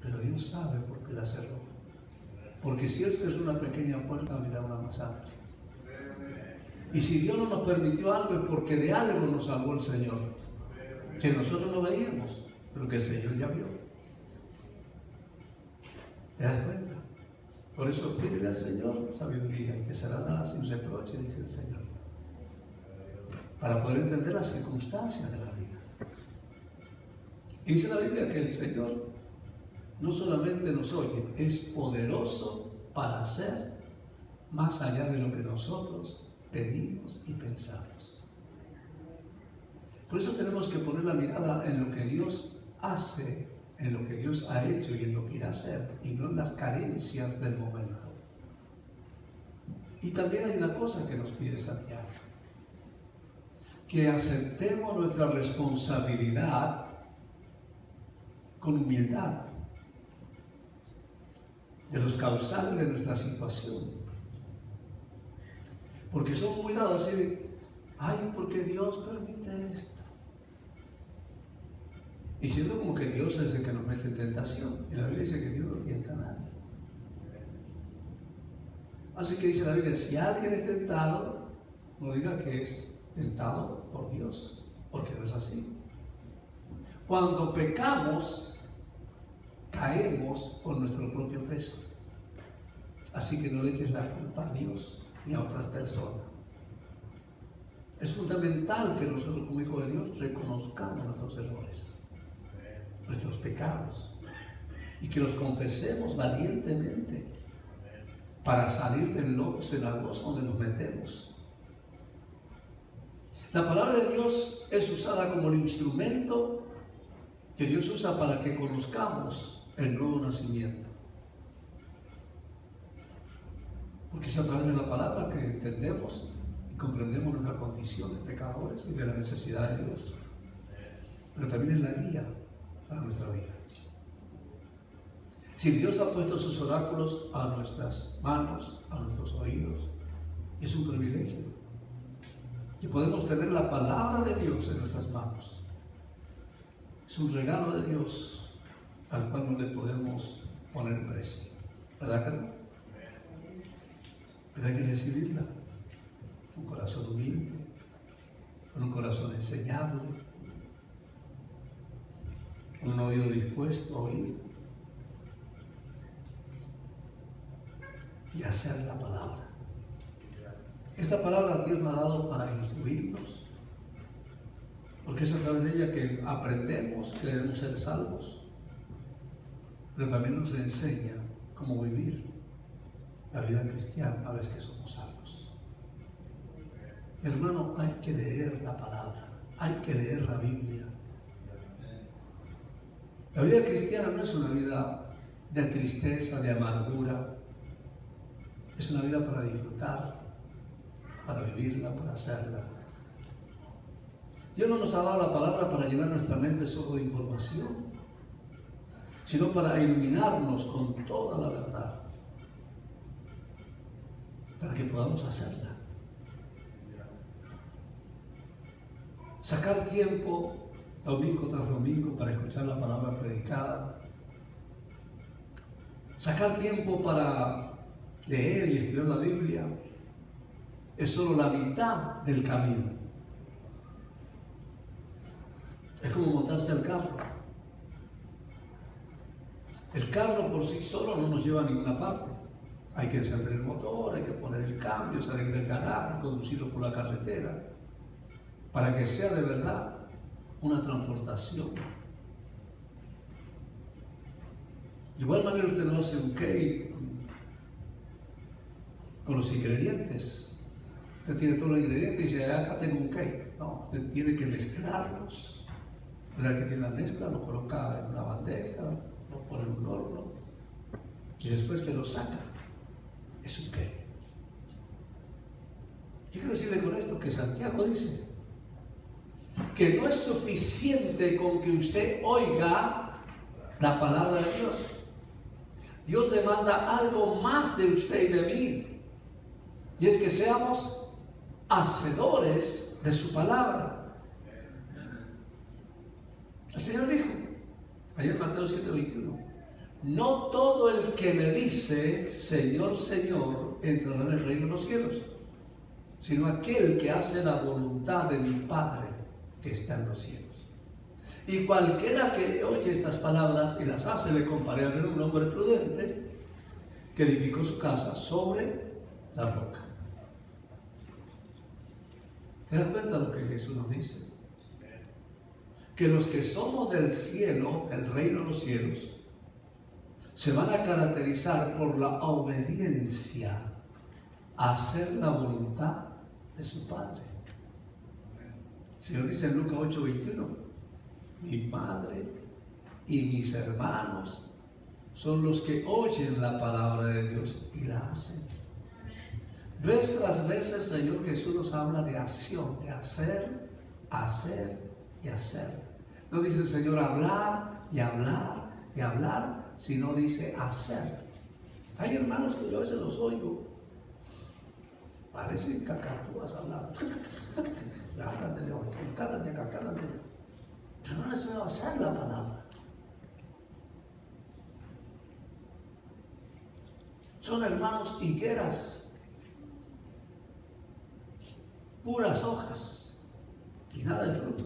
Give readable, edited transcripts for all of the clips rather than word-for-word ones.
Pero Dios sabe por qué la cerró. Porque si Él cerró una pequeña puerta, abrirá una más amplia. Y si Dios no nos permitió algo, es porque de algo nos salvó el Señor, que nosotros no veíamos, pero que el Señor ya vio. ¿Te das cuenta? Por eso pídele al Señor sabiduría, y te será dada sin reproche, dice el Señor, para poder entender las circunstancias de la vida. Y dice la Biblia que el Señor no solamente nos oye, es poderoso para hacer más allá de lo que nosotros pedimos y pensamos. Por eso tenemos que poner la mirada en lo que Dios hace, en lo que Dios ha hecho y en lo que irá a hacer, y no en las carencias del momento. Y también hay una cosa que nos pide Santiago: que aceptemos nuestra responsabilidad con humildad de los causales de nuestra situación. Porque somos muy dados a decir, ay, ¿por qué Dios permite esto? Y siendo como que Dios es el que nos mete en tentación. Y la Biblia dice que Dios no tienta a nadie. Así que dice la Biblia, si alguien es tentado, no diga que es tentado por Dios, porque no es así. Cuando pecamos, caemos por nuestro propio peso. Así que no le eches la culpa a Dios ni a otras personas. Es fundamental que nosotros como hijos de Dios reconozcamos nuestros errores, nuestros pecados, y que los confesemos valientemente para salir del lodo cenagoso donde nos metemos. La palabra de Dios es usada como el instrumento que Dios usa para que conozcamos el nuevo nacimiento. Porque es a través de la palabra que entendemos y comprendemos nuestra condición de pecadores y de la necesidad de Dios. Pero también es la guía para nuestra vida. Si Dios ha puesto sus oráculos a nuestras manos, a nuestros oídos, es un privilegio. Que podemos tener la palabra de Dios en nuestras manos. Es un regalo de Dios al cual no le podemos poner precio. ¿Verdad que no? Pero hay que recibirla con un corazón humilde, con un corazón enseñable, con un oído dispuesto a oír y hacer la palabra. Esta palabra Dios nos ha dado para instruirnos, porque es a través de ella que aprendemos que debemos ser salvos, pero también nos enseña cómo vivir la vida cristiana una vez que somos salvos. Hermano, hay que leer la palabra, hay que leer la Biblia. La vida cristiana no es una vida de tristeza, de amargura, es una vida para disfrutar, para vivirla, para hacerla. Dios no nos ha dado la palabra para llenar nuestra mente solo de información, sino para iluminarnos con toda la verdad, para que podamos hacerla. Sacar tiempo domingo tras domingo para escuchar la palabra predicada. Sacar tiempo para leer y estudiar la Biblia es solo la mitad del camino. Es como montarse al carro. El carro por sí solo no nos lleva a ninguna parte. Hay que encender el motor, hay que poner el cambio, salir del garaje, conducirlo por la carretera, para que sea de verdad una transportación. De igual manera usted no hace un cake con los ingredientes. Usted tiene todos los ingredientes y dice, acá tengo un cake. No, usted tiene que mezclarlos. Una vez que tiene la mezcla, lo coloca en una bandeja, lo pone en un horno y después que lo saca, es un cake. ¿Qué quiero decirle con esto? Que Santiago dice que no es suficiente con que usted oiga la palabra de Dios. Dios demanda algo más de usted y de mí, y es que seamos hacedores de su palabra. El Señor dijo, allá en Mateo 7:21, no todo el que me dice, Señor, Señor, entrará en el reino de los cielos, sino aquel que hace la voluntad de mi Padre que está en los cielos. Y cualquiera que oye estas palabras y las hace, le compararé a un hombre prudente que edificó su casa sobre la roca. ¿Te das cuenta de lo que Jesús nos dice? Que los que somos del cielo, del reino de los cielos, se van a caracterizar por la obediencia a hacer la voluntad de su Padre. El Señor dice en Lucas 8:21, mi madre y mis hermanos son los que oyen la palabra de Dios y la hacen. Vez tras vez el Señor Jesús nos habla de acción, de hacer, hacer y hacer. No dice el Señor hablar y hablar y hablar, sino dice hacer. Hay hermanos que yo a veces los oigo, parecen cacatúas hablando. Hablan de león, hablan de acá, hablan de león. Pero no les veo hacer la palabra. Son hermanos higueras, puras hojas y nada de fruto.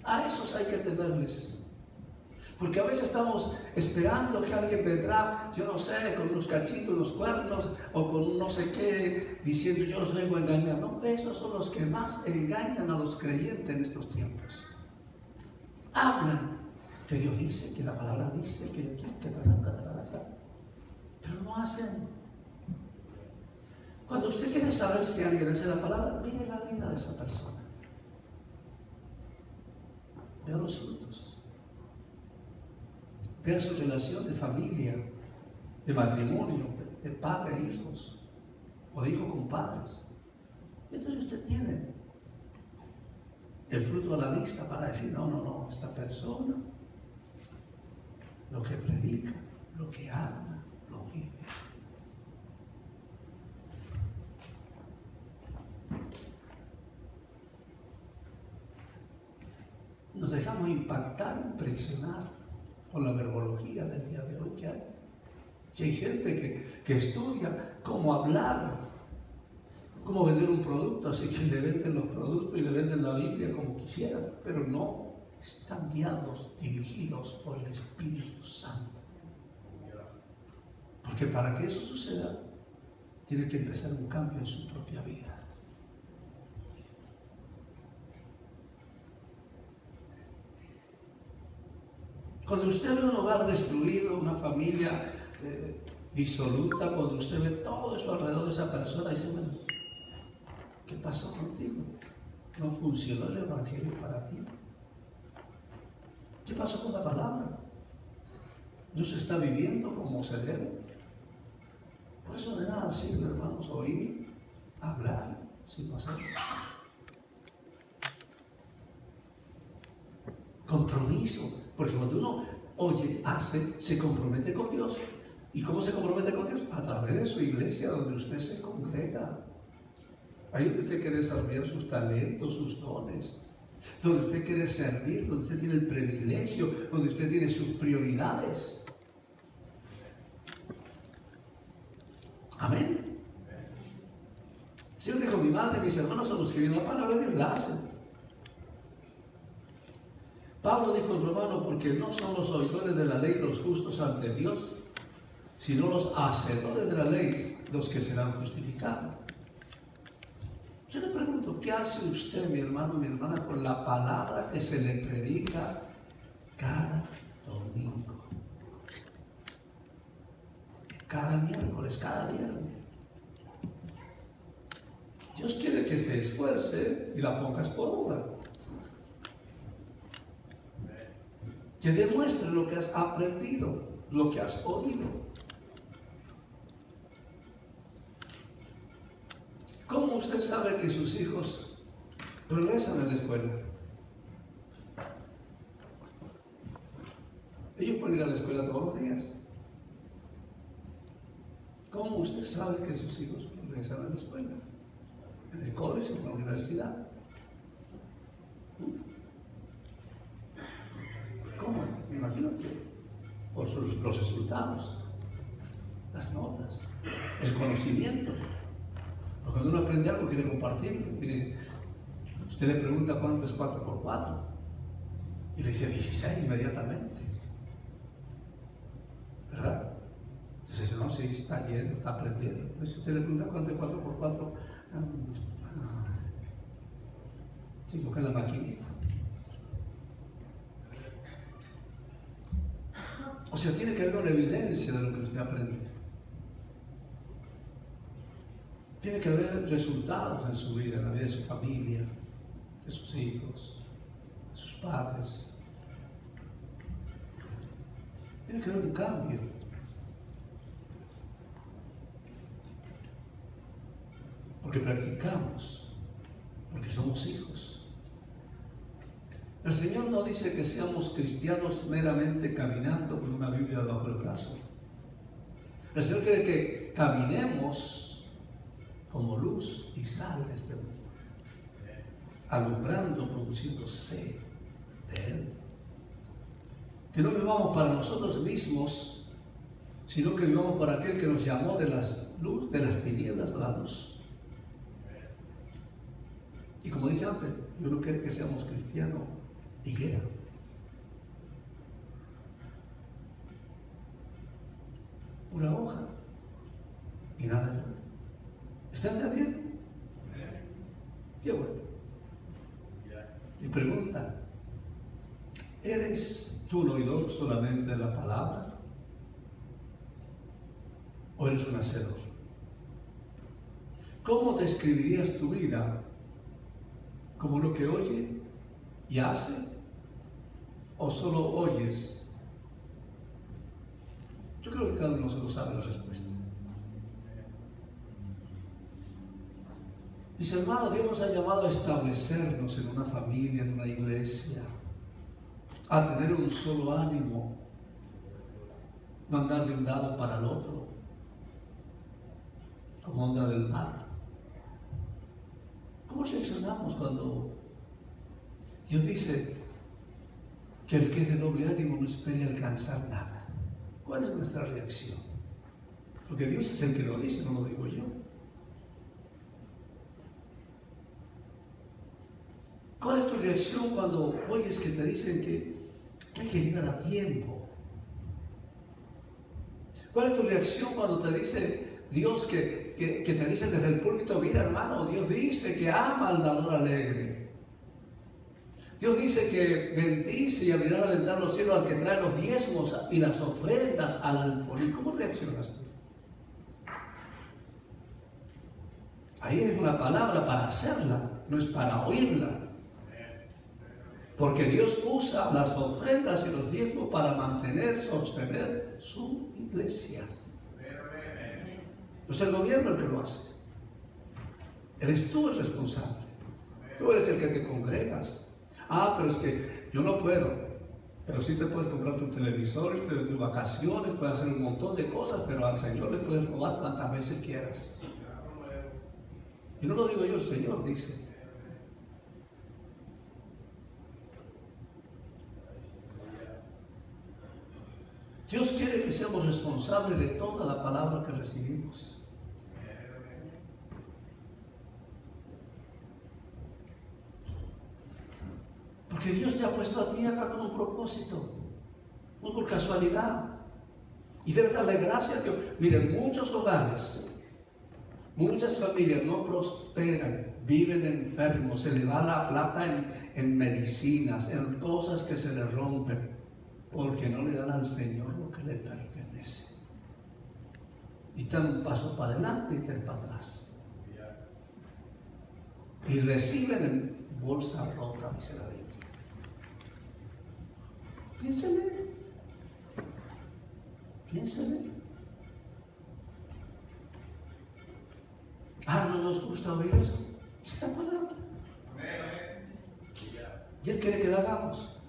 A esos hay que temerles. Porque a veces estamos esperando que alguien vendrá, yo no sé, con unos cachitos, unos cuernos, o con un no sé qué, diciendo yo los vengo a engañar. No, esos son los que más engañan a los creyentes en estos tiempos. Hablan que Dios dice, que la palabra dice, que pero no hacen. Cuando usted quiere saber si alguien hace la palabra, mire la vida de esa persona. Vea los frutos. Vea su relación de familia, de matrimonio, de padre e hijos, o de hijo con padres. Entonces usted tiene el fruto a la vista para decir, no, esta persona, lo que predica, lo que habla, lo vive. Nos dejamos impactar, impresionar por la verbología del día de hoy que hay. Y hay gente que estudia cómo hablar, cómo vender un producto, así que le venden los productos y le venden la Biblia como quisieran, pero no están guiados, dirigidos por el Espíritu Santo. Porque para que eso suceda, tiene que empezar un cambio en su propia vida. Cuando usted ve un hogar destruido, una familia disoluta, cuando usted ve todo eso alrededor de esa persona, dice, bueno, ¿qué pasó contigo? ¿No funcionó el Evangelio para ti? ¿Qué pasó con la palabra? ¿No se está viviendo como se debe? Por eso de nada sirve, hermanos, oír, hablar, sin hacerlo. Compromiso. Porque cuando uno oye, hace, se compromete con Dios. ¿Y cómo se compromete con Dios? A través de su iglesia, donde usted se congrega. Ahí donde usted quiere desarrollar sus talentos, sus dones. Donde usted quiere servir, donde usted tiene el privilegio, donde usted tiene sus prioridades. Amén. El Señor dijo, mi madre y mis hermanos son los que vienen la palabra de Dios, la hacen. Pablo dijo en Romano, porque no son los oidores de la ley los justos ante Dios, sino los hacedores de la ley los que serán justificados. Yo le pregunto, ¿qué hace usted, mi hermano, mi hermana, con la palabra que se le predica cada domingo? Cada miércoles, cada viernes. Dios quiere que te esfuerce y la pongas por obra. Que demuestre lo que has aprendido, lo que has oído. ¿Cómo usted sabe que sus hijos progresan en la escuela? Ellos pueden ir a la escuela todos los días. ¿Cómo usted sabe que sus hijos progresan en la escuela? En el colegio, en la universidad. ¿Cómo? Me imagino que por los resultados, las notas, el conocimiento. Porque cuando uno aprende algo quiere compartirlo. Usted le pregunta cuánto es 4 por 4 y le dice 16 inmediatamente. ¿Verdad? Entonces dice, no, sí, está yendo, está aprendiendo. Entonces usted le pregunta cuánto es 4 por 4, digo que es la maquinita. O sea, tiene que haber una evidencia de lo que usted aprende. Tiene que haber resultados en su vida, en la vida de su familia, de sus hijos, de sus padres. Tiene que haber un cambio. Porque practicamos, porque somos hijos. El Señor no dice que seamos cristianos meramente caminando con una Biblia bajo el brazo. El Señor quiere que caminemos como luz y sal de este mundo, alumbrando, produciendo sed de Él. Que no vivamos para nosotros mismos, sino que vivamos para aquel que nos llamó de las tinieblas a la luz. Y como dije antes, Dios no quiere que seamos cristianos higuera. Una hoja y nada de fruto. ¿Está entendiendo? Qué bueno. Y pregunta, ¿eres tú un oidor solamente de las palabras? ¿O eres un hacedor? ¿Cómo describirías tu vida? ¿Como lo que oye y hace? ¿O solo oyes? Yo creo que cada uno solo sabe la respuesta. Mis hermanos, Dios nos ha llamado a establecernos en una familia, en una iglesia, a tener un solo ánimo, no andar de un lado para el otro, como onda del mar. ¿Cómo reaccionamos cuando Dios dice que el que es de doble ánimo no espere alcanzar nada? ¿Cuál es nuestra reacción? Porque Dios es el que lo dice, no lo digo yo. ¿Cuál es tu reacción cuando oyes que te dicen que hay que llegar a tiempo? ¿Cuál es tu reacción cuando te dice Dios que te dice desde el púlpito, mira hermano, Dios dice que ama al dador alegre? Dios dice que bendice y abrirá la ventana de los cielos al que trae los diezmos y las ofrendas al alfolí. ¿Cómo reaccionas tú? Ahí es una palabra para hacerla, no es para oírla. Porque Dios usa las ofrendas y los diezmos para mantener, sostener su iglesia. No es el gobierno el que lo hace. Eres tú el responsable. Tú eres el que te congregas. Pero es que yo no puedo. Pero sí te puedes comprar tu televisor, tus vacaciones, puedes hacer un montón de cosas, pero al Señor le puedes robar cuantas veces quieras. Y no lo digo yo, el Señor dice. Dios quiere que seamos responsables de toda la palabra que recibimos. Porque Dios te ha puesto a ti acá con un propósito, no por casualidad. Y debes darle gracias a Dios. Miren, muchos hogares, muchas familias no prosperan, viven enfermos, se les va la plata en medicinas, en cosas que se les rompen, porque no le dan al Señor lo que le pertenece. Y están un paso para adelante y tres para atrás. Y reciben en bolsa rota, dice la Biblia. Piénsele. Piénsele. No nos gusta oír eso. Es la palabra. Y Él quiere que la hagamos.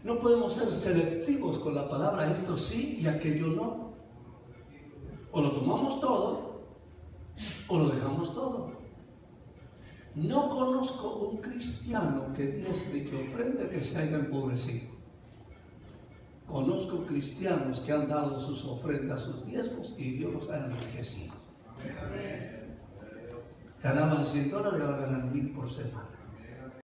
No podemos ser selectivos con la palabra, esto sí y aquello no. O lo tomamos todo, o lo dejamos todo. No conozco un cristiano que diezme y que ofrende que se haya empobrecido. Conozco cristianos que han dado sus ofrendas, sus diezmos, y Dios los ha enriquecido. Ganaban $100 y ahora ganan 1000 por semana.